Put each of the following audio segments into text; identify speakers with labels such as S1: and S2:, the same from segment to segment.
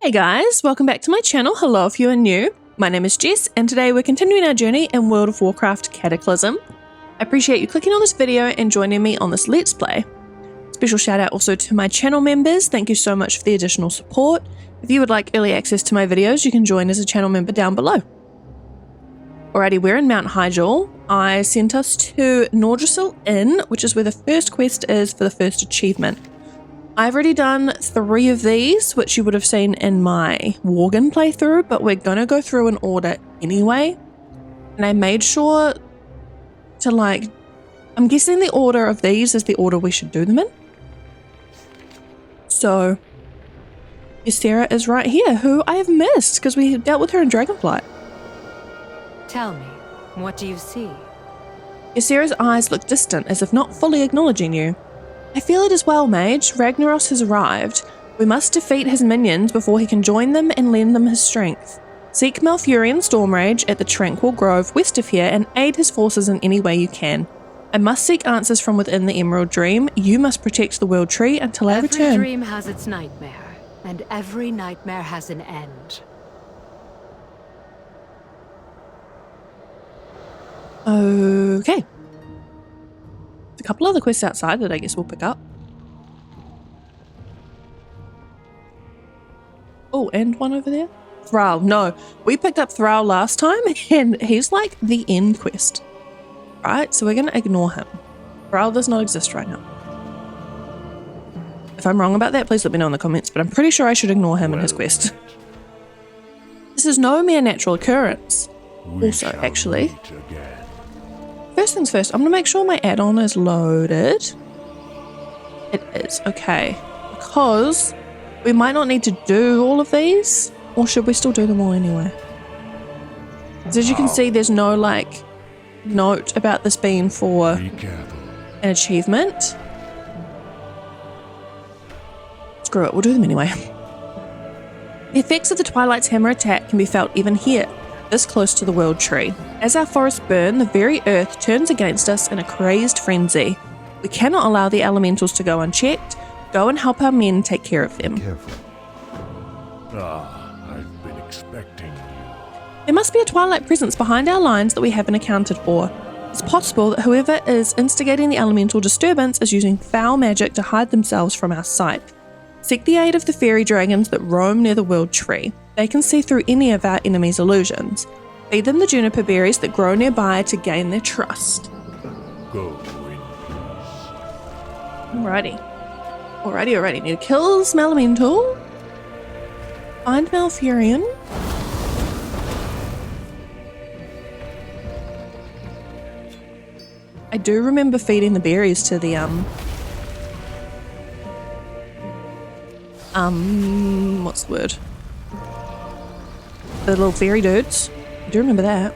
S1: Hey guys, welcome back to my channel. Hello if you are new. My name is Jess and today we're continuing our journey in World of Warcraft Cataclysm. I appreciate you clicking on this video and joining me on this Let's Play. Special shout out also to my channel members. Thank you so much for the additional support. If you would like early access to my videos, you can join as a channel member down below. Alrighty, we're in Mount Hyjal. I sent us to Nordrassil Inn, which is where the first quest is for the first achievement. I've already done 3 of these, which you would have seen in my Worgen playthrough, but we're going to go through in order anyway. And I made sure to I'm guessing the order of these is the order we should do them in. So, Ysera is right here, who I have missed because we dealt with her in Dragonflight.
S2: Tell me, what do you see?
S1: Ysera's eyes look distant, as if not fully acknowledging you. I feel it as well, mage. Ragnaros has arrived. We must defeat his minions before he can join them and lend them his strength. Seek Malfurion Stormrage at the Tranquil Grove west of here and aid his forces in any way you can. I must seek answers from within the Emerald Dream. You must protect the World Tree until I return.
S2: Every dream has its nightmare, and every nightmare has an end.
S1: Okay. A couple other quests outside that I guess we'll pick up. Oh, and one over there. Thrall. No, we picked up Thrall last time and he's like the end quest. Right, so we're going to ignore him. Thrall does not exist right now. If I'm wrong about that, please let me know in the comments, but I'm pretty sure I should ignore him and his quest. This is no mere natural occurrence. Also, actually, first things first, I'm going to make sure my add-on is loaded. It is, okay. Because we might not need to do all of these, or should we still do them all anyway? So as you can see, there's no, note about this being for an achievement. Screw it, we'll do them anyway. The effects of the Twilight's hammer attack can be felt even here, this close to the World Tree. As our forests burn, the very earth turns against us in a crazed frenzy. We cannot allow the elementals to go unchecked. Go and help our men take care of them.
S3: Careful. I've been expecting you.
S1: There must be a Twilight presence behind our lines that we haven't accounted for. It's possible that whoever is instigating the elemental disturbance is using foul magic to hide themselves from our sight. Seek the aid of the fairy dragons that roam near the World Tree. They can see through any of our enemies' illusions. Feed them the juniper berries that grow nearby to gain their trust.
S3: Go in peace.
S1: Alrighty. Need to kill this elemental. Find Malfurion. I do remember feeding the berries to the what's the word? The little fairy dudes. I do remember that.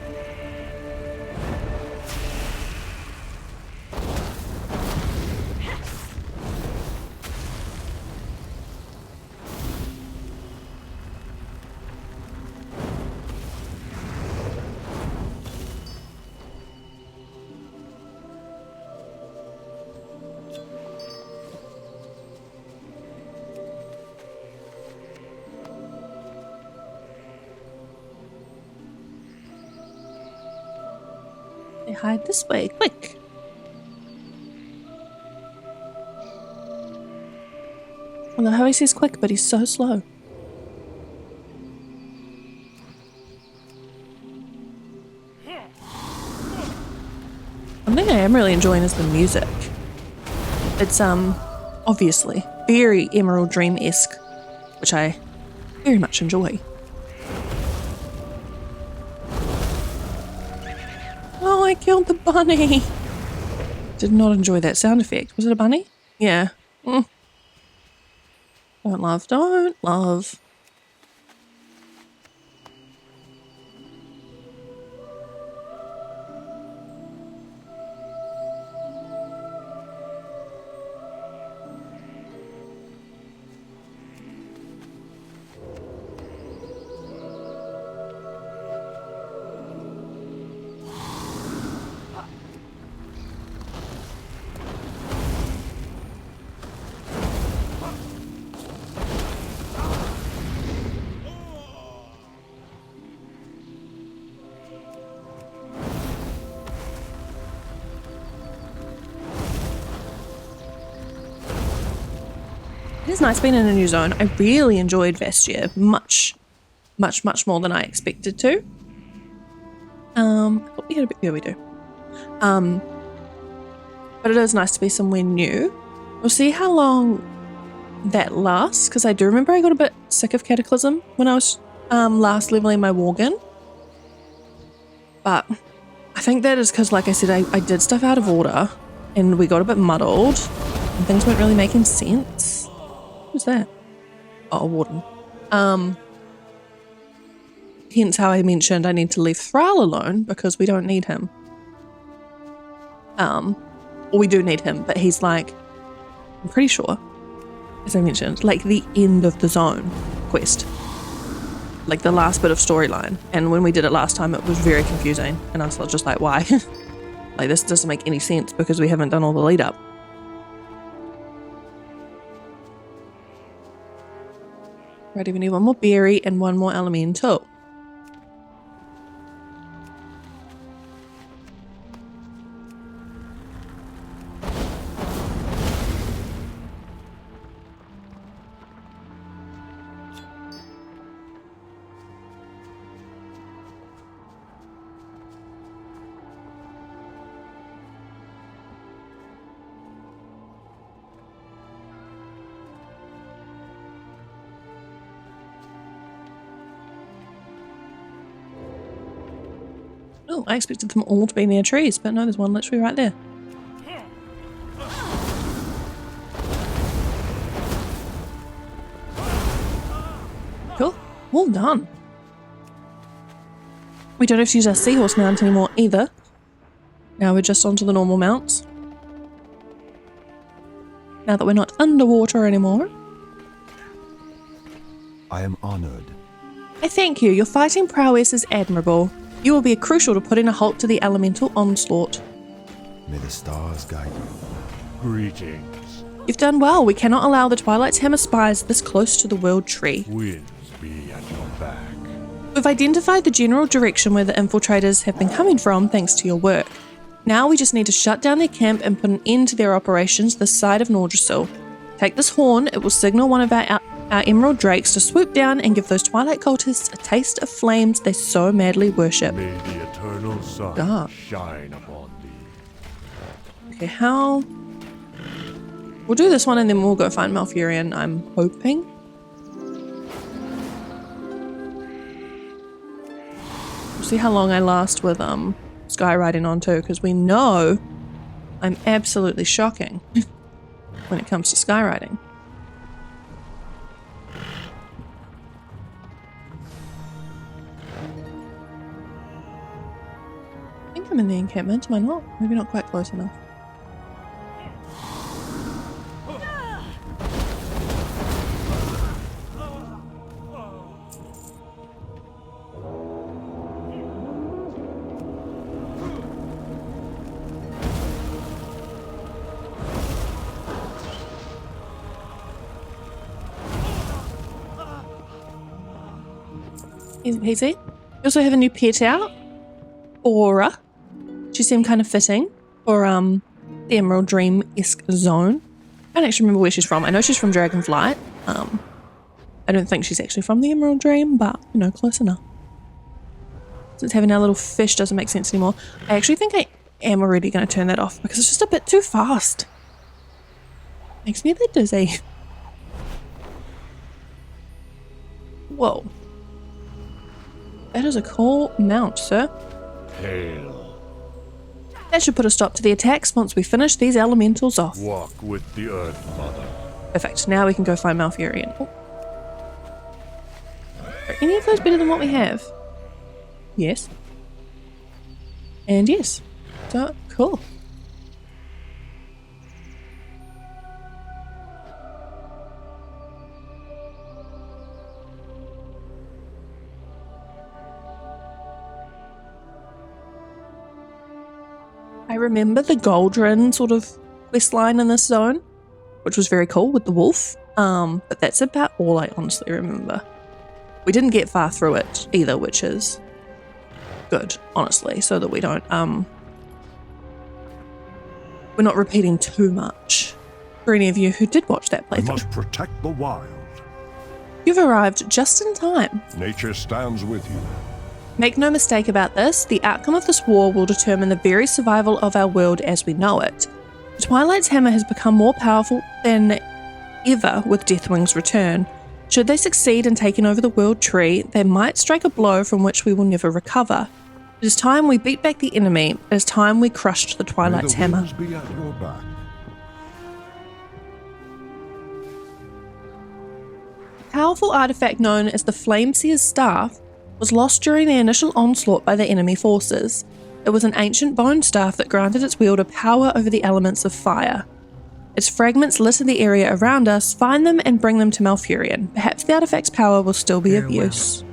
S1: They hide this way, quick! I love how he says quick, but he's so slow. One thing I am really enjoying is the music. It's obviously very Emerald Dream-esque, which I very much enjoy. Oh, I killed the bunny! Did not enjoy that sound effect. Was it a bunny? Yeah. Don't love. It's nice being in a new zone. I really enjoyed Vestia. Much more than I expected to. We had a bit, yeah, we do. But it is nice to be somewhere new. We'll see how long that lasts, because I do remember I got a bit sick of Cataclysm when I was last leveling my Worgen. But I think that is because, like I said, I did stuff out of order and we got a bit muddled and things weren't really making sense. Who's that? Oh, a warden. Hence how I mentioned I need to leave Thrall alone because we don't need him. Or we do need him, but he's like, I'm pretty sure, as I mentioned, like the end of the zone quest. Like the last bit of storyline. And when we did it last time, it was very confusing. And I was just like, why? Like, this doesn't make any sense because we haven't done all the lead up. Right, we need one more berry and one more elemental. Oh, I expected them all to be near trees, but no, there's one literally right there. Cool. All done. We don't have to use our seahorse mount anymore either. Now we're just onto the normal mounts. Now that we're not underwater anymore.
S4: I am honored.
S1: I thank you. Your fighting prowess is admirable. You will be crucial to putting a halt to the elemental onslaught.
S4: May the stars guide you.
S3: Greetings.
S1: You've done well. We cannot allow the Twilight's Hammer spies this close to the world tree.
S3: Winds be at your back.
S1: We've identified the general direction where the infiltrators have been coming from thanks to your work. Now we just need to shut down their camp and put an end to their operations this side of Nordrassil. Take this horn. It will signal one of our emerald drakes to swoop down and give those Twilight cultists a taste of flames they so madly worship.
S3: May the eternal sun shine upon thee.
S1: Okay, how... We'll do this one and then we'll go find Malfurion, I'm hoping. We'll see how long I last with skywriting on too, because we know I'm absolutely shocking when it comes to skywriting. I think I'm in the encampment, am I not? Maybe not quite close enough. Easy peasy. We also have a new pet out, Aura. She seemed kind of fitting for the Emerald Dream-esque zone. I don't actually remember where she's from. I know she's from Dragonflight. I don't think she's actually from the Emerald Dream, but you know, close enough. Since having our little fish doesn't make sense anymore, I actually think I am already going to turn that off because it's just a bit too fast. Makes me a bit dizzy. Whoa. That is a cool mount, sir.
S3: Hail.
S1: That should put a stop to the attacks once we finish these elementals off.
S3: Walk with the Earth Mother.
S1: Perfect. Now we can go find Malfurion. Oh. Are any of those better than what we have? Yes. And yes. So, cool. I remember the Goldrinn sort of quest line in this zone, which was very cool with the wolf. But that's about all I honestly remember. We didn't get far through it either, which is good, honestly, so that we don't we're not repeating too much. For any of you who did watch that
S3: I
S1: playthrough,
S3: must protect the wild.
S1: you've arrived just in time.
S3: Nature stands with you.
S1: Make no mistake about this, the outcome of this war will determine the very survival of our world as we know it. The Twilight's hammer has become more powerful than ever with Deathwing's return. Should they succeed in taking over the world tree, they might strike a blow from which we will never recover. It is time we beat back the enemy. It is time we crushed the Twilight's
S3: May the
S1: hammer.
S3: winds be at your back.
S1: A powerful artifact known as the Flameseer's Staff was lost during the initial onslaught by the enemy forces. It was an ancient bone staff that granted its wielder power over the elements of fire. Its fragments litter the area around us. Find them and bring them to Malfurion. Perhaps the artifact's power will still be of use.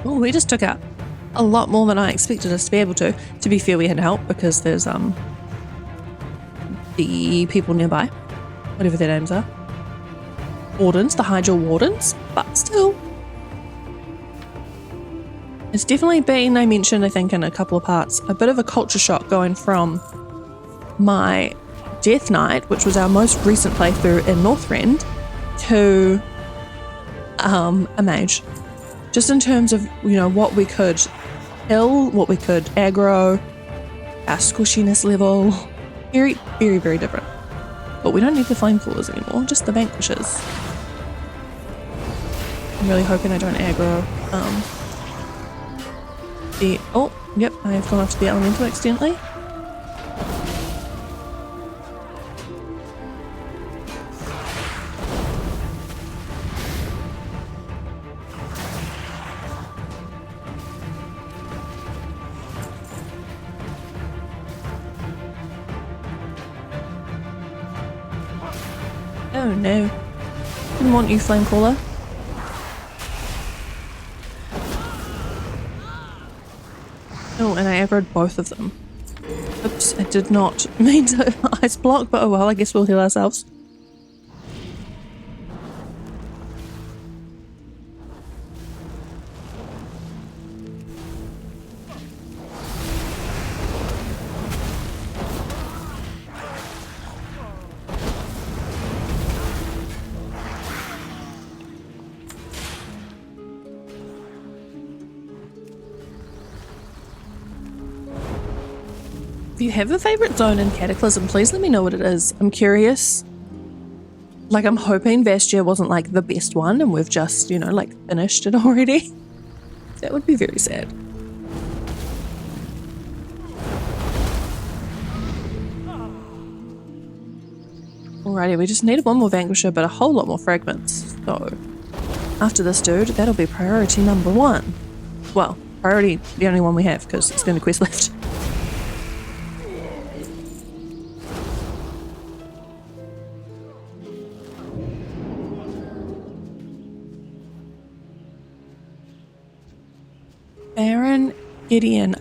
S1: Oh, we just took out a lot more than I expected us to be able to. To be fair, we had help because there's the people nearby, whatever their names are. Wardens, the Hyjal Wardens, but still. It's definitely been, I mentioned, I think in a couple of parts, a bit of a culture shock going from my Death Knight, which was our most recent playthrough in Northrend, to a mage. Just in terms of, you know, what we could kill, what we could aggro, our squishiness level. Very, very, very different. But we don't need the flamethrowers anymore, just the vanquishers. I'm really hoping I don't aggro. Oh, yep, I have gone off to the elemental accidentally. Oh no. Didn't want you, Flamecrawler. Oh, and I aggroed both of them. Oops, I did not mean to ice block, but oh well, I guess we'll heal ourselves. If you have a favourite zone in Cataclysm, please let me know what it is. I'm curious. Like, I'm hoping Bastia wasn't like the best one and we've just, you know, like finished it already. That would be very sad. Alrighty, we just needed one more Vanquisher, but a whole lot more fragments. So, after this dude, that'll be priority number 1. Well, priority the only one we have, because it's the only quest left. Geddon.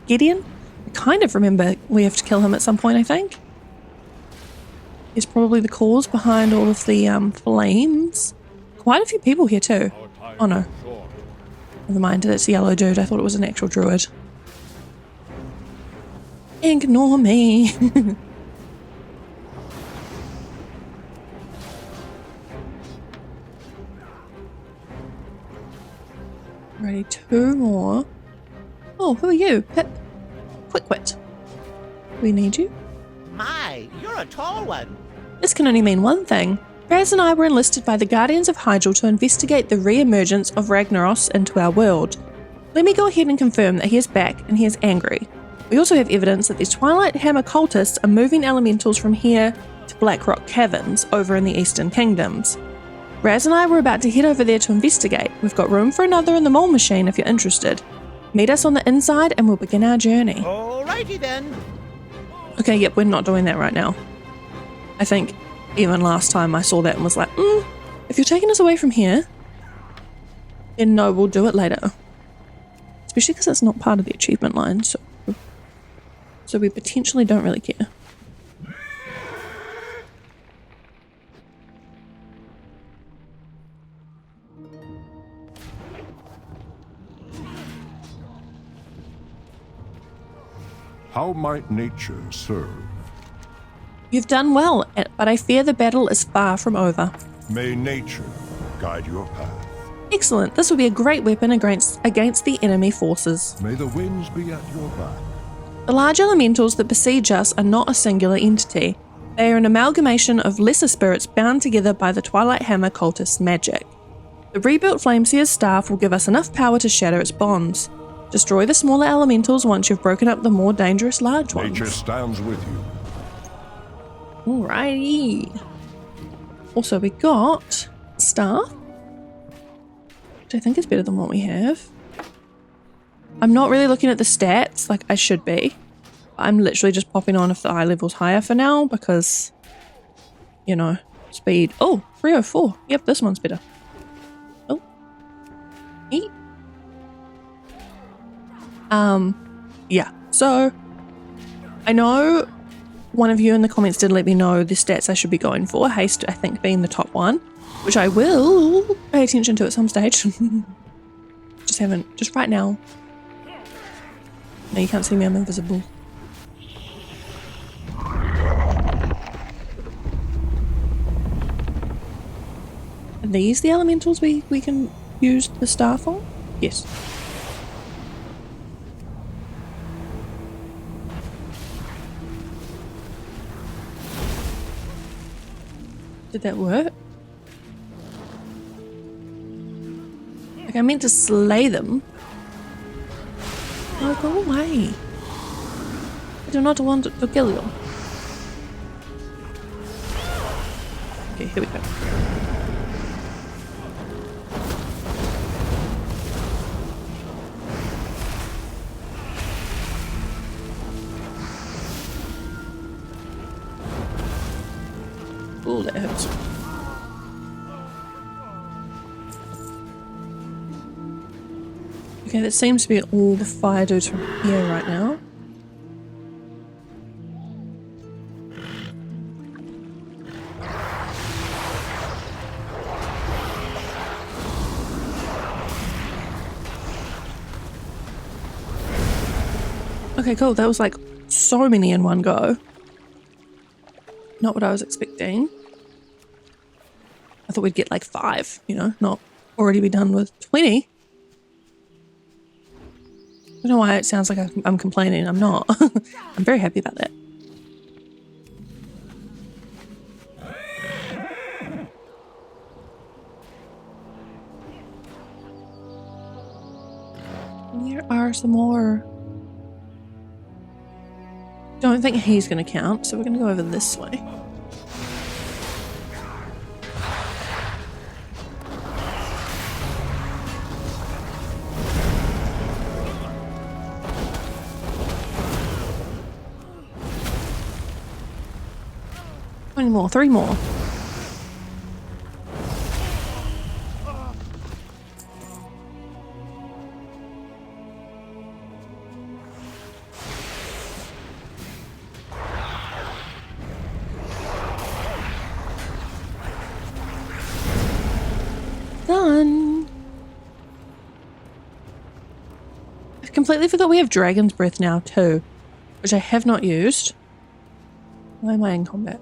S1: Geddon? I kind of remember we have to kill him at some point, I think. He's probably the cause behind all of the flames. Quite a few people here too. Oh no. Never mind, that's a yellow dude. I thought it was an actual druid. Ignore me. Alrighty, 2 more. Oh, who are you? Pip. Quick wit. We need you.
S5: My, you're a tall one.
S1: This can only mean one thing. Raz and I were enlisted by the Guardians of Hyjal to investigate the re-emergence of Ragnaros into our world. Let me go ahead and confirm that he is back and he is angry. We also have evidence that these Twilight Hammer cultists are moving elementals from here to Blackrock Caverns over in the Eastern Kingdoms. Raz and I were about to head over there to investigate. We've got room for another in the mole machine if you're interested. Meet us on the inside and we'll begin our journey.
S5: Alrighty then.
S1: Okay, yep, we're not doing that right now. I think even last time I saw that and was like, if you're taking us away from here, then no, we'll do it later. Especially because it's not part of the achievement line, so we potentially don't really care.
S3: How might nature serve?
S1: You've done well, but I fear the battle is far from over.
S3: May nature guide your path.
S1: Excellent, this will be a great weapon against the enemy forces.
S3: May the winds be at your back.
S1: The large elementals that besiege us are not a singular entity. They are an amalgamation of lesser spirits bound together by the Twilight Hammer cultist's magic. The rebuilt Flameseer's staff will give us enough power to shatter its bonds. Destroy the smaller elementals once you've broken up the more dangerous large ones.
S3: Nature stands with you.
S1: Alrighty. Also, we got staff, which I think is better than what we have. I'm not really looking at the stats like I should be. I'm literally just popping on if the eye level's higher for now because, you know, speed. Oh, 304. Yep, this one's better. Oh. Eat. Yeah. So, I know one of you in the comments did let me know the stats I should be going for. Haste, I think, being the top one, which I will pay attention to at some stage. Just right now. No, you can't see me, I'm invisible. Are these the elementals we can use the staff on? Yes. Did that work? Like I meant to slay them. Oh, go away. I do not want to kill you. Okay, here we go. Oh, that hurts. Okay, that seems to be all the fire dudes from here right now. Okay, cool. That was like so many in one go. Not what I was expecting. I thought we'd get like 5, you know, not already be done with 20. I don't know why it sounds like I'm complaining. I'm not. I'm very happy about that. There are some more. Don't think he's going to count, so we're going to go over this way. One more, 3 more. Done. I completely forgot we have Dragon's Breath now too, which I have not used. Why am I in combat?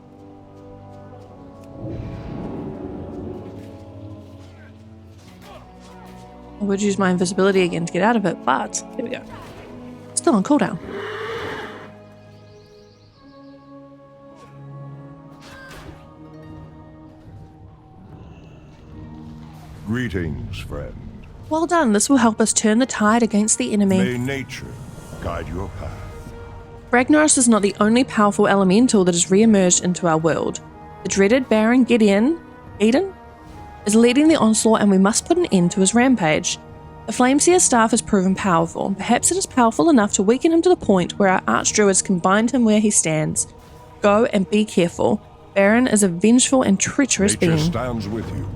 S1: I would use my invisibility again to get out of it, but here we go. Still on cooldown.
S3: Greetings, friend.
S1: Well done. This will help us turn the tide against the enemy.
S3: May nature guide your path.
S1: Ragnaros is not the only powerful elemental that has re-emerged into our world. The dreaded Baron Geddon is leading the onslaught, and we must put an end to his rampage. The Flameseer staff has proven powerful. Perhaps it is powerful enough to weaken him to the point where our archdruids can bind him where he stands. Go and be careful. Baron is a vengeful and treacherous
S3: Nature
S1: being.
S3: stands with you.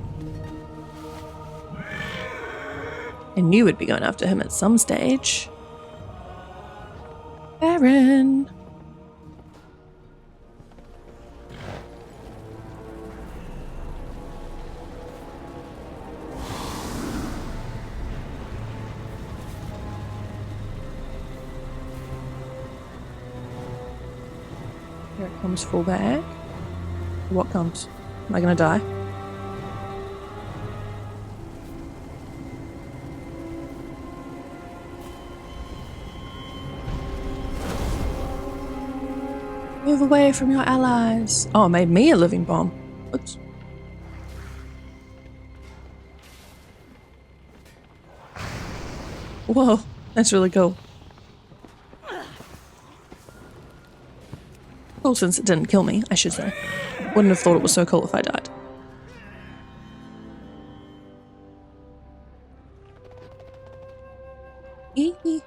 S1: I knew we'd be going after him at some stage. Baron. Here it comes, full bag. What comes? Am I gonna die? Move away from your allies. Oh, it made me a living bomb. Oops. Whoa, that's really cool. Cool since it didn't kill me, I should say. Wouldn't have thought it was so cool if I died. Eee.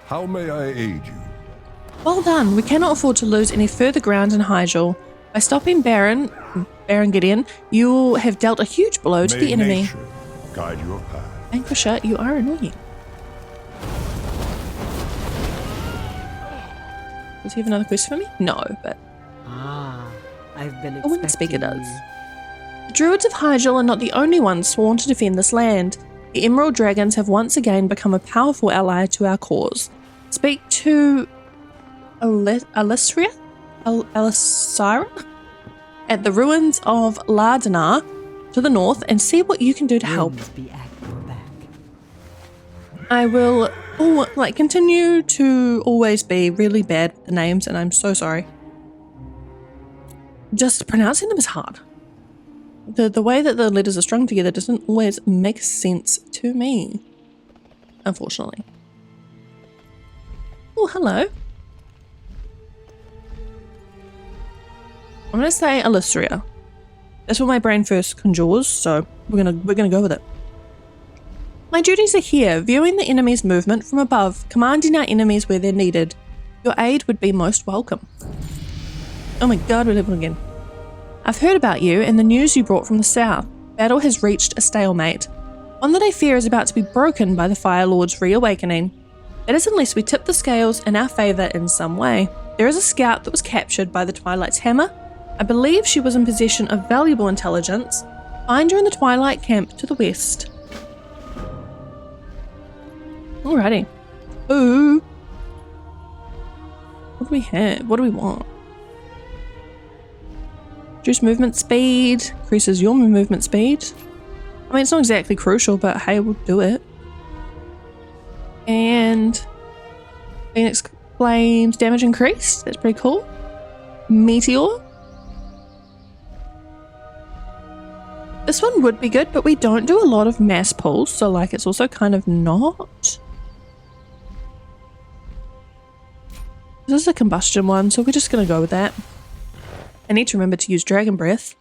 S3: How may I aid you?
S1: Well done. We cannot afford to lose any further ground in Hyjal. By stopping Baron Geddon, you will have dealt a huge blow to the enemy.
S3: Nature guide your path.
S1: Vanquisher, you are annoying. Does he have another quest for me? No, but...
S2: I've been
S1: a wind speaker
S2: expecting
S1: does.
S2: you.
S1: The Druids of Hyjal are not the only ones sworn to defend this land. The Emerald Dragons have once again become a powerful ally to our cause. Speak to Alisria at the ruins of Lardnar to the north and see what you can do to help.
S2: Winds be at your back.
S1: I will continue to always be really bad with the names, and I'm so sorry. Just pronouncing them is hard. The way that the letters are strung together doesn't always make sense to me, unfortunately. Oh, hello. I'm gonna say Alisria. That's what my brain first conjures, so we're gonna go with it. My duties are here, viewing the enemy's movement from above, commanding our enemies where they're needed. Your aid would be most welcome. Oh my god, we're living again. I've heard about you and the news you brought from the south. Battle has reached a stalemate. One that I fear is about to be broken by the Fire Lord's reawakening. That is unless we tip the scales in our favour in some way. There is a scout that was captured by the Twilight's hammer. I believe she was in possession of valuable intelligence. Find her in the Twilight camp to the west. Alrighty. Ooh. What do we have? What do we want? Reduce movement speed. Increases your movement speed. I mean, it's not exactly crucial, but hey, we'll do it. And Phoenix Flames damage increased. That's pretty cool. Meteor. This one would be good, but we don't do a lot of mass pulls, so like it's also kind of not. This is a combustion one, so we're just going to go with that. I need to remember to use Dragon Breath,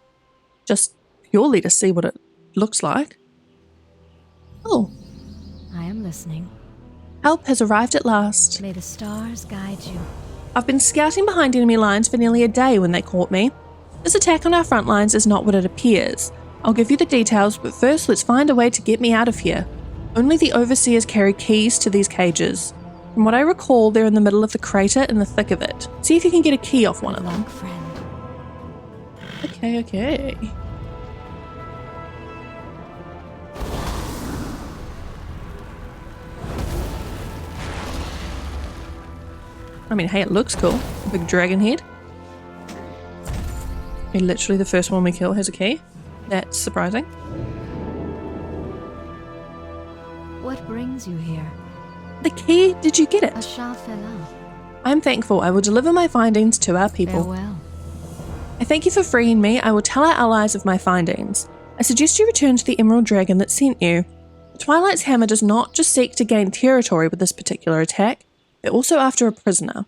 S1: just purely to see what it looks like. Oh.
S2: I am listening.
S1: Help has arrived at last.
S2: May the stars guide you.
S1: I've been scouting behind enemy lines for nearly a day when they caught me. This attack on our front lines is not what it appears. I'll give you the details, but first let's find a way to get me out of here. Only the Overseers carry keys to these cages. From what I recall, they're in the middle of the crater in the thick of it. See if you can get a key off one of them.
S2: Friend.
S1: Okay. I mean, hey, it looks cool. A big dragon head. Okay, literally the first one we kill has a key. That's surprising.
S2: What brings you here?
S1: The key, did you get it?
S2: Ashafela.
S1: I'm thankful. I will deliver my findings to our people.
S2: Farewell.
S1: I thank you for freeing me. I will tell our allies of my findings. I suggest you return to the Emerald Dragon that sent you. Twilight's Hammer does not just seek to gain territory with this particular attack, but also after a prisoner.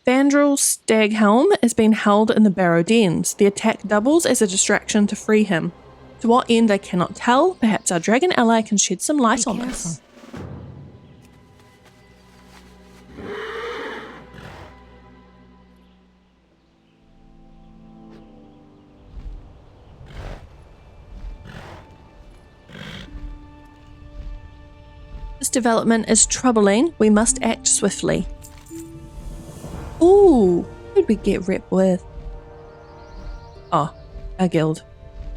S1: Fandrel's Staghelm is being held in the Barrow Dens. The attack doubles as a distraction to free him. To what end I cannot tell. Perhaps our dragon ally can shed some light on this. This development is troubling. We must act swiftly. Ooh, who did we get rep with? Oh, our guild.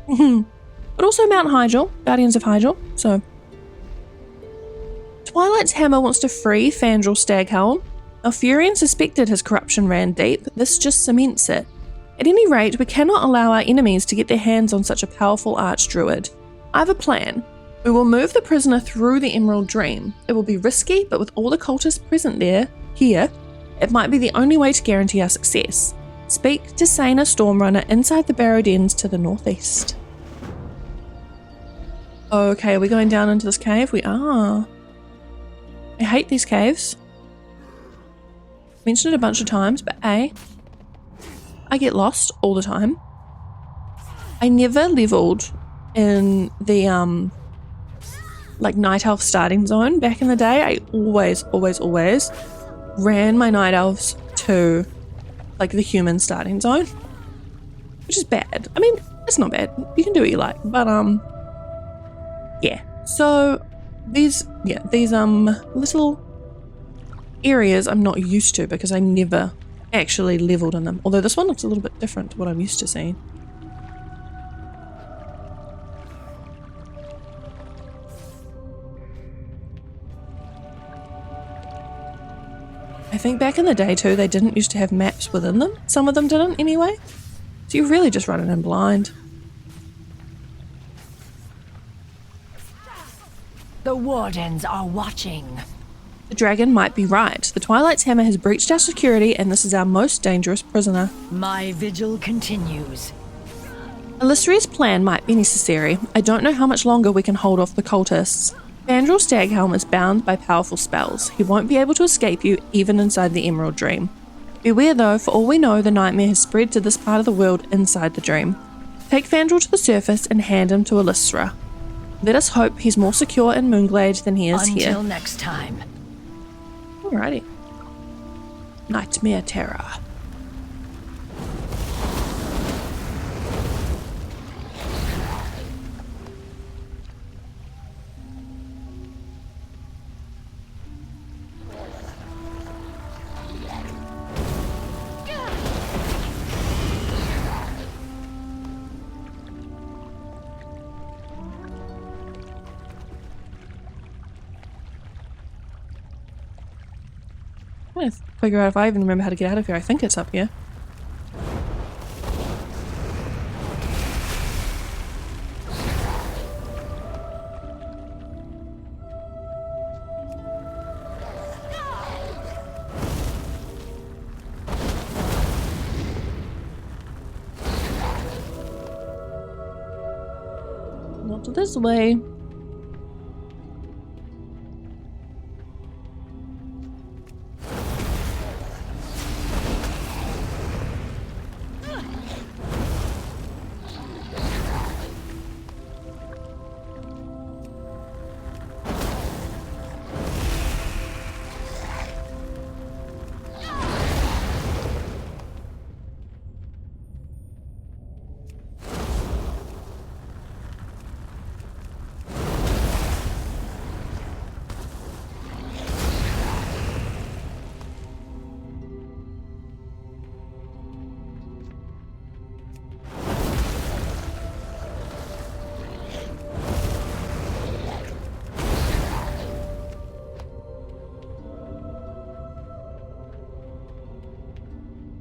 S1: But also Mount Hyjal, Guardians of Hyjal, so. Twilight's Hammer wants to free Fandrel Staghelm. Alfurion suspected his corruption ran deep. This just cements it. At any rate, we cannot allow our enemies to get their hands on such a powerful archdruid. I have a plan. We will move the prisoner through the Emerald Dream. It will be risky, but with all the cultists present here, it might be the only way to guarantee our success. Speak to Saina Stormrunner inside the Barrow Dens to the northeast. Okay, are we going down into this cave? We are. I hate these caves. Mentioned it a bunch of times, but I get lost all the time. I never leveled in the like night elf starting zone back in the day. I always ran my night elves to like the human starting zone, which is bad. I mean, it's not bad. You can do what you like, but yeah. So these little areas I'm not used to because I never actually leveled in them. Although this one looks a little bit different to what I'm used to seeing. I think back in the day too, they didn't used to have maps within them. Some of them didn't anyway. So you're really just running in blind.
S2: The wardens are watching.
S1: The dragon might be right. The Twilight's Hammer has breached our security and this is our most dangerous prisoner.
S2: My vigil continues.
S1: Illustrious plan might be necessary. I don't know how much longer we can hold off the cultists. Fandrel Staghelm is bound by powerful spells. He won't be able to escape you, even inside the Emerald Dream. Beware though, for all we know, the nightmare has spread to this part of the world inside the dream. Take Fandrel to the surface and hand him to Elisra. Let us hope he's more secure in Moonglade than he is here.
S2: Until next time.
S1: Alrighty. Nightmare Terror. I'm trying to figure out if I even remember how to get out of here. I think it's up here. Not this way.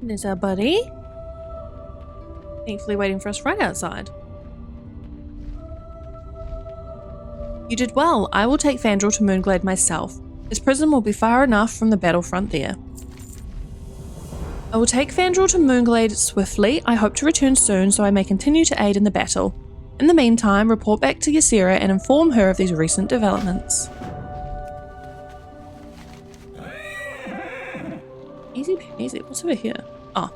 S1: There's our buddy. Thankfully waiting for us right outside. You did well. I will take Fandral to Moonglade myself. His prison will be far enough from the battlefront there. I will take Fandral to Moonglade swiftly. I hope to return soon so I may continue to aid in the battle. In the meantime, report back to Ysera and inform her of these recent developments. Easy peasy. What's over here? Oh.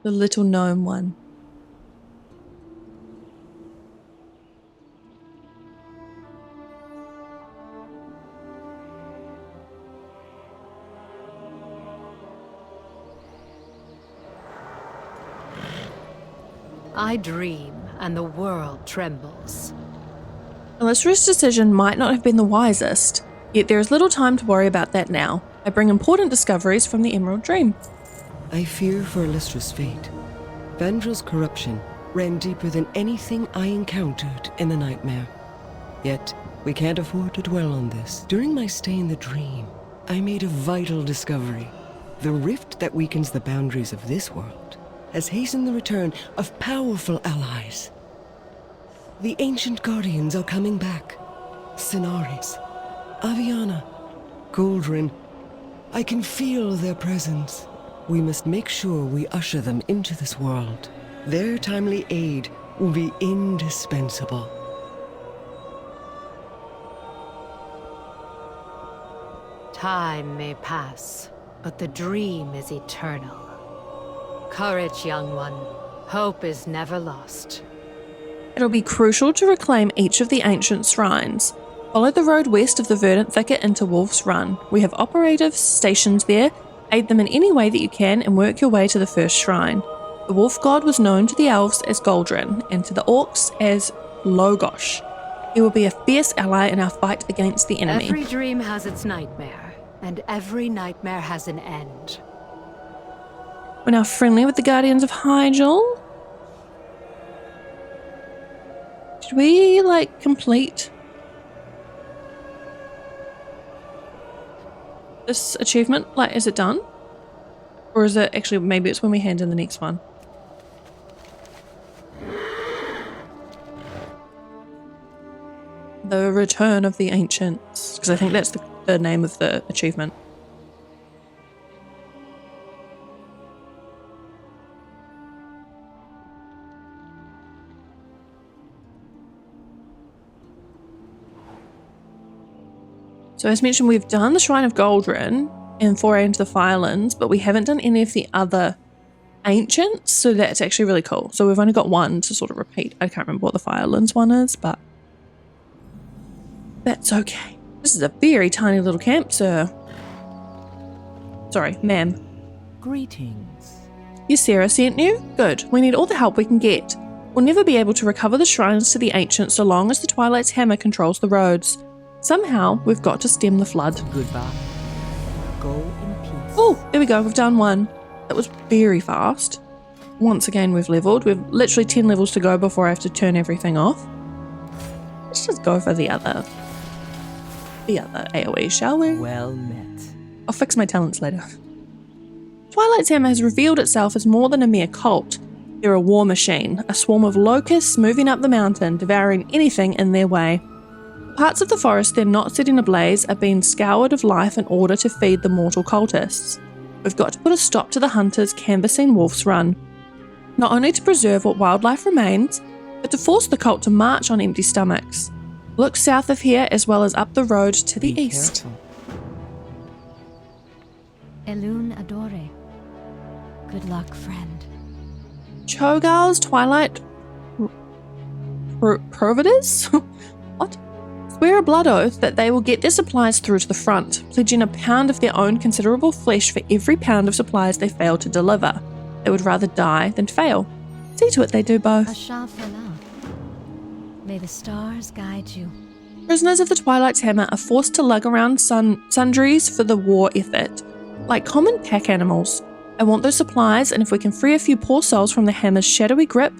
S1: The little gnome one.
S2: I dream, and the world trembles.
S1: Illustrious decision might not have been the wisest, yet there is little time to worry about that now. I bring important discoveries from the Emerald Dream.
S6: I fear for Illustrious fate. Vandral's corruption ran deeper than anything I encountered in the nightmare. Yet, we can't afford to dwell on this. During my stay in the dream, I made a vital discovery. The rift that weakens the boundaries of this world has hastened the return of powerful allies. The ancient guardians are coming back. Sinaris, Aviana, Goldrinn. I can feel their presence. We must make sure we usher them into this world. Their timely aid will be indispensable.
S2: Time may pass, but the dream is eternal. Courage, young one. Hope is never lost.
S1: It'll be crucial to reclaim each of the ancient shrines. Follow the road west of the verdant thicket into Wolf's Run. We have operatives stationed there. Aid them in any way that you can and work your way to the first shrine. The wolf god was known to the elves as Goldrinn and to the orcs as Logosh. He will be a fierce ally in our fight against the enemy.
S2: Every dream has its nightmare, and every nightmare has an end.
S1: We're now friendly with the Guardians of Hyjal. Did we, complete this achievement? Is it done? Or is it actually, maybe it's when we hand in the next one. The Return of the Ancients. Because I think that's the name of the achievement. So as mentioned, we've done the Shrine of Goldrinn and foray into the Firelands, but we haven't done any of the other ancients, so that's actually really cool. So we've only got one to sort of repeat. I can't remember what the Firelands one is, but that's okay. This is a very tiny little camp, sir. Sorry, ma'am.
S7: Greetings.
S1: Ysera sent you? Good. We need all the help we can get. We'll never be able to recover the shrines to the ancients so long as the Twilight's hammer controls the roads. Somehow, we've got to stem the flood.
S7: Goodbye. Go in peace.
S1: Oh, there we go. We've done one. That was very fast. Once again, we've leveled. We've literally 10 levels to go before I have to turn everything off. Let's just go for the other AoE, shall we?
S7: Well met.
S1: I'll fix my talents later. Twilight's hammer has revealed itself as more than a mere cult. They're a war machine, a swarm of locusts moving up the mountain, devouring anything in their way. Parts of the forest they're not setting ablaze are being scoured of life in order to feed the mortal cultists. We've got to put a stop to the hunters canvassing Wolf's Run, not only to preserve what wildlife remains, but to force the cult to march on empty stomachs. Look south of here as well as up the road to the east.
S7: Careful.
S8: Elune Adore. Good luck, friend.
S1: Cho'Gall's Twilight Providers? What? Swear a blood oath that they will get their supplies through to the front, pledging a pound of their own considerable flesh for every pound of supplies they fail to deliver. They would rather die than fail. See to it they do both.
S8: Ashafala. May the stars guide you.
S1: Prisoners of the Twilight's Hammer are forced to lug around sundries for the war effort, like common pack animals. I want those supplies, and if we can free a few poor souls from the Hammer's shadowy grip,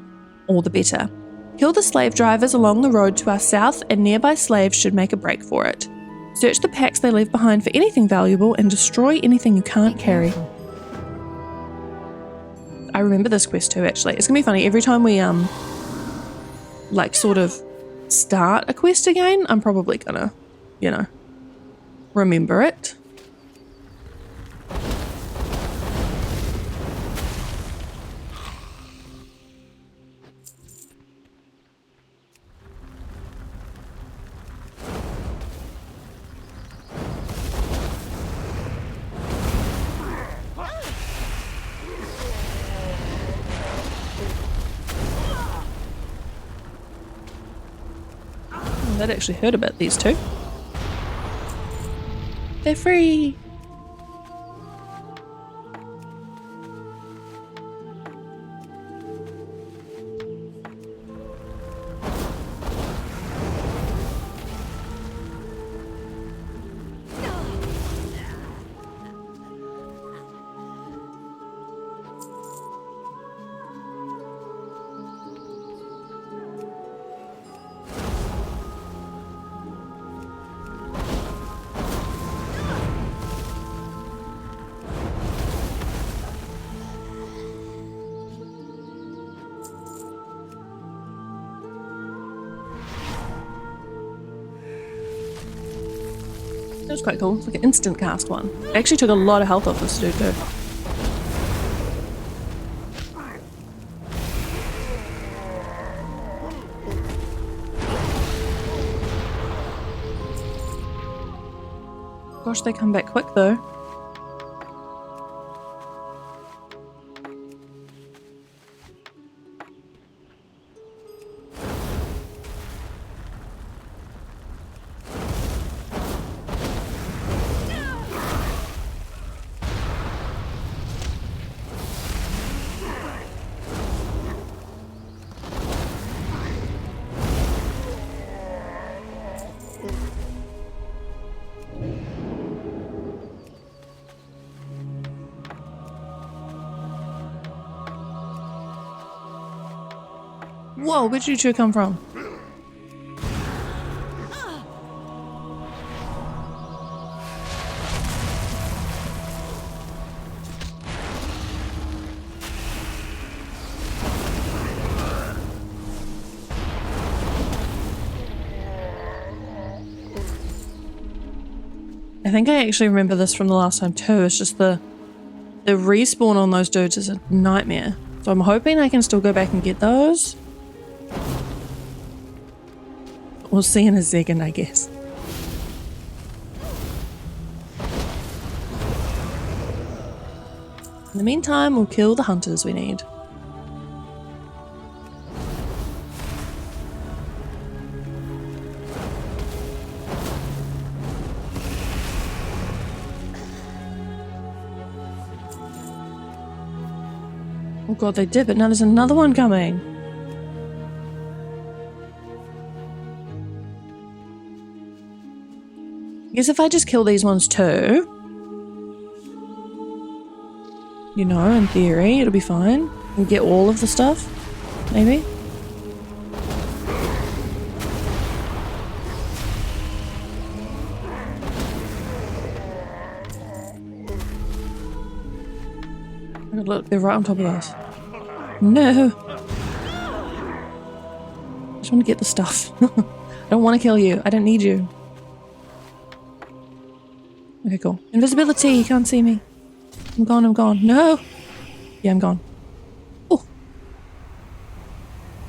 S1: all the better. Kill the slave drivers along the road to our south, and nearby slaves should make a break for it. Search the packs they leave behind for anything valuable and destroy anything you can't carry. I remember this quest too, actually. It's gonna be funny. Every time we, like, sort of start a quest again, I'm probably gonna, you know, remember it. That actually hurt a bit, these two. They're free! That was quite cool. It's like an instant cast one. It actually took a lot of health off this dude too. Gosh, they come back quick though. Whoa, where'd you two come from? I think I actually remember this from the last time too. It's just the respawn on those dudes is a nightmare. So I'm hoping I can still go back and get those. We'll see in a second, I guess. In the meantime, we'll kill the hunters we need. Oh god, they did, but now there's another one coming. I guess if I just kill these ones too, you know, in theory, it'll be fine. We'll get all of the stuff, maybe. Oh, look, they're right on top of us. No! I just want to get the stuff. I don't want to kill you. I don't need you. Okay, cool. Invisibility, you can't see me. I'm gone, I'm gone. No! Yeah, I'm gone. Oh!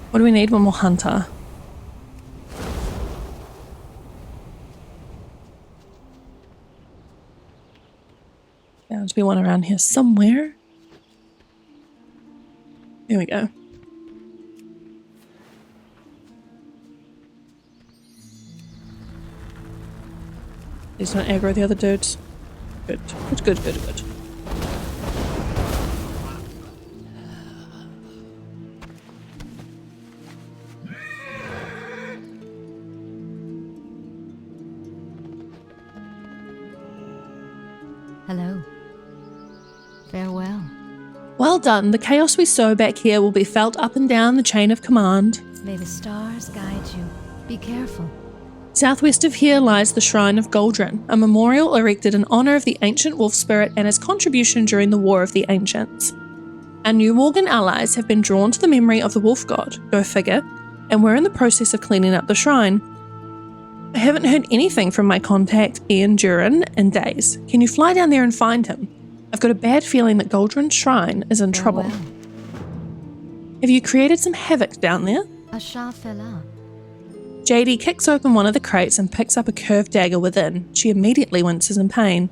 S1: What do we need? One more hunter. There must be one around here somewhere. Here we go. Please don't aggro the other dudes. Good. Good, good, good, good.
S8: Hello. Farewell.
S1: Well done. The chaos we sow back here will be felt up and down the chain of command.
S8: May the stars guide you. Be careful.
S1: Southwest of here lies the shrine of Goldrinn, a memorial erected in honour of the ancient wolf spirit and his contribution during the War of the Ancients. Our new Worgen allies have been drawn to the memory of the wolf god, go figure, and we're in the process of cleaning up the shrine. I haven't heard anything from my contact Ian Durin in days. Can you fly down there and find him? I've got a bad feeling that Goldrinn's shrine is in trouble.
S8: Farewell.
S1: Have you created some havoc down there?
S8: A shafela.
S1: JD kicks open one of the crates and picks up a curved dagger within. She immediately winces in pain.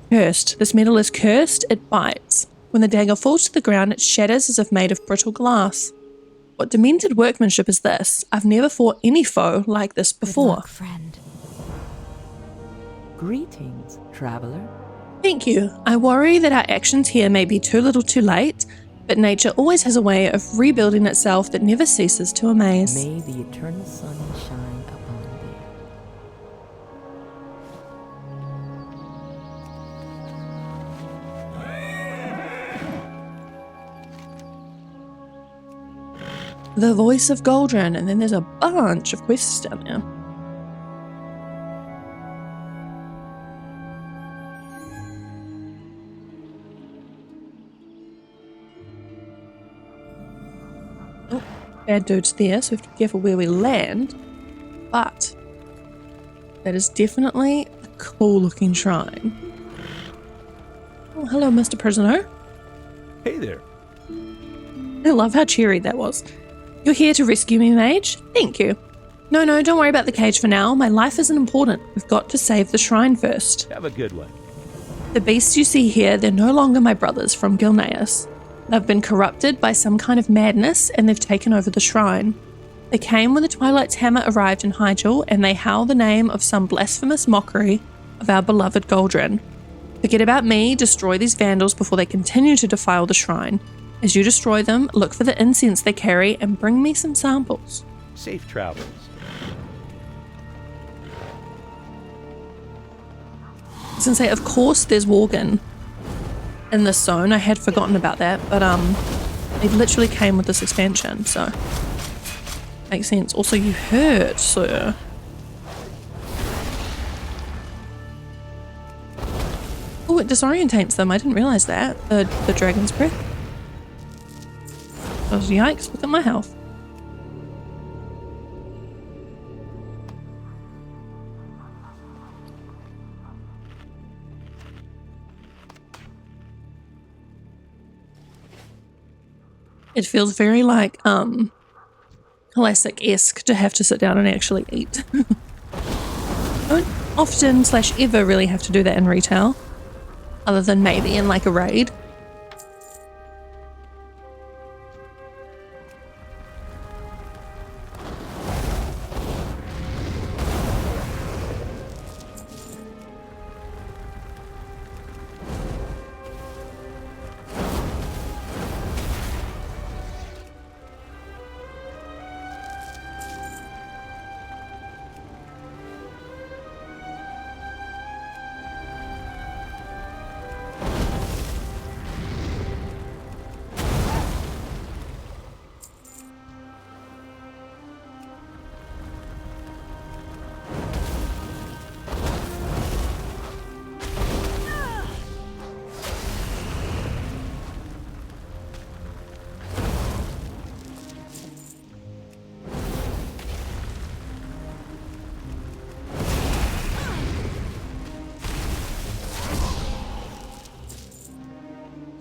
S1: Cursed. This metal is cursed, it bites. When the dagger falls to the ground, it shatters as if made of brittle glass. What demented workmanship is this? I've never fought any foe like this
S8: Good
S1: before.
S8: luck, friend.
S7: Greetings, traveler.
S1: Thank you. I worry that our actions here may be too little too late, but nature always has a way of rebuilding itself that never ceases to amaze.
S7: May the eternal sun shine upon thee.
S1: The voice of Goldrinn, and then there's a bunch of quests down there. Oh, bad dude's there, so we have to be careful where we land. But that is definitely a cool looking shrine. Oh, hello, Mr. Prisoner.
S3: Hey there.
S1: I love how cheery that was. You're here to rescue me, mage? Thank you. No, don't worry about the cage for now. My life isn't important. We've got to save the shrine first.
S3: Have a good one.
S1: The beasts you see here, they're no longer my brothers from Gilneas. They've been corrupted by some kind of madness and they've taken over the shrine. They came when the Twilight's hammer arrived in Hyjal and they howl the name of some blasphemous mockery of our beloved Goldrinn. Forget about me, destroy these vandals before they continue to defile the shrine. As you destroy them, look for the incense they carry and bring me some samples.
S3: Safe travels.
S1: I was gonna say, of course there's Worgen in this zone. I had forgotten about that, but it literally came with this expansion, so makes sense. Also, you hurt, sir. Oh, it disorientates them. I didn't realize that. The dragon's breath. Oh, yikes, look at my health. It feels very like classic-esque to have to sit down and actually eat. I don't often / ever really have to do that in retail, other than maybe in like a raid.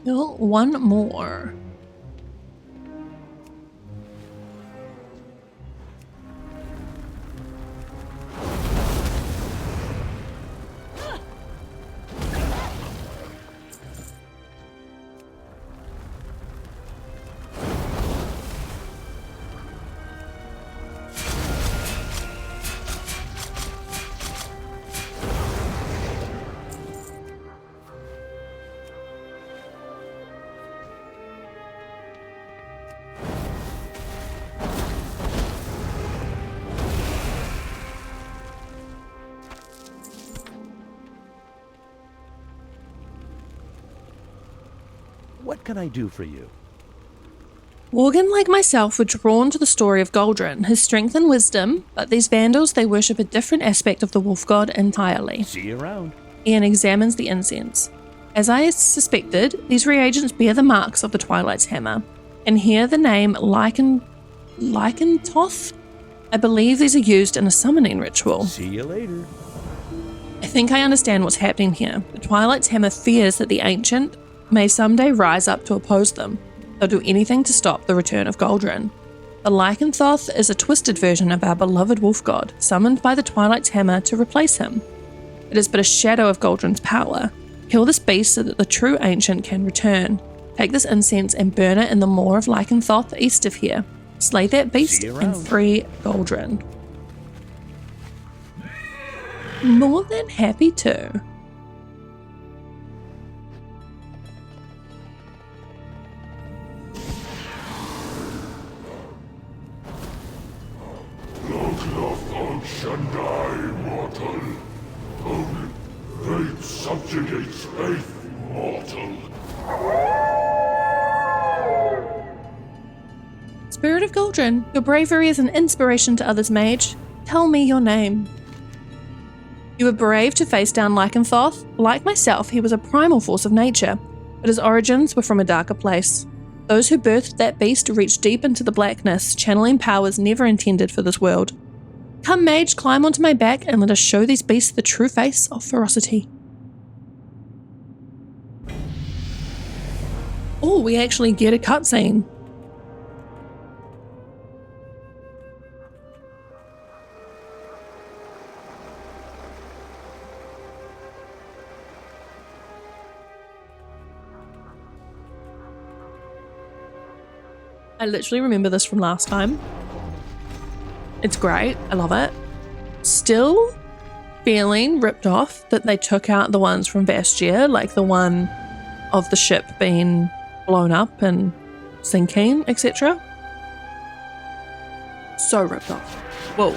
S1: Kill one more.
S3: What can I do for you?
S1: Worgen, like myself, were drawn to the story of Goldrinn, his strength and wisdom, but these vandals, they worship a different aspect of the wolf god entirely.
S3: See you around.
S1: Ian examines the incense. As I suspected, these reagents bear the marks of the Twilight's hammer, and here the name Lycantoth? I believe these are used in a summoning ritual.
S3: See you later.
S1: I think I understand what's happening here. The Twilight's hammer fears that the Ancient may someday rise up to oppose them. They'll do anything to stop the return of Goldrinn. The Lycantoth is a twisted version of our beloved wolf god, summoned by the Twilight's hammer to replace him. It is but a shadow of Goldrinn's power. Kill this beast so that the true Ancient can return. Take this incense and burn it in the moor of Lycantoth east of here. Slay that beast and free Goldrinn. More than happy to.
S3: Fate subjugates faith, mortal.
S1: Spirit of Goldrinn, your bravery is an inspiration to others, mage. Tell me your name. You were brave to face down Lycantoth. Like myself, he was a primal force of nature, but his origins were from a darker place. Those who birthed that beast reached deep into the blackness, channeling powers never intended for this world. Come, mage, climb onto my back and let us show these beasts the true face of ferocity. Oh, we actually get a cutscene. I literally remember this from last time. It's great. I love it. Still feeling ripped off that they took out the ones from Bastia, like the one of the ship being blown up and sinking, etc. So ripped off. Whoa.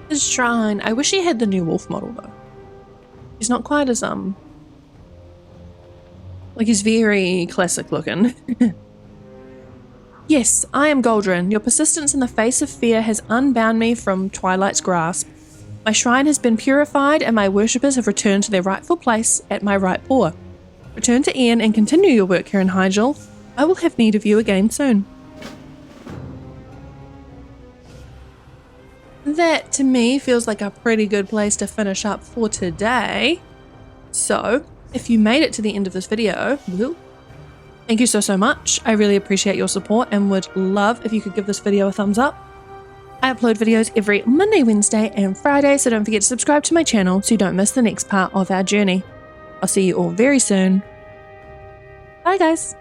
S1: His shrine. I wish he had the new wolf model though. He's not quite as like he's very classic looking. Yes, I am Goldrinn. Your persistence in the face of fear has unbound me from Twilight's grasp. My shrine has been purified and my worshippers have returned to their rightful place at my right paw. Return to Ian and continue your work here in Hyjal. I will have need of you again soon. That, to me, feels like a pretty good place to finish up for today. So, if you made it to the end of this video, well, thank you so much. I really appreciate your support and would love if you could give this video a thumbs up. I upload videos every Monday, Wednesday, and Friday, so don't forget to subscribe to my channel so you don't miss the next part of our journey. I'll see you all very soon. Bye, guys.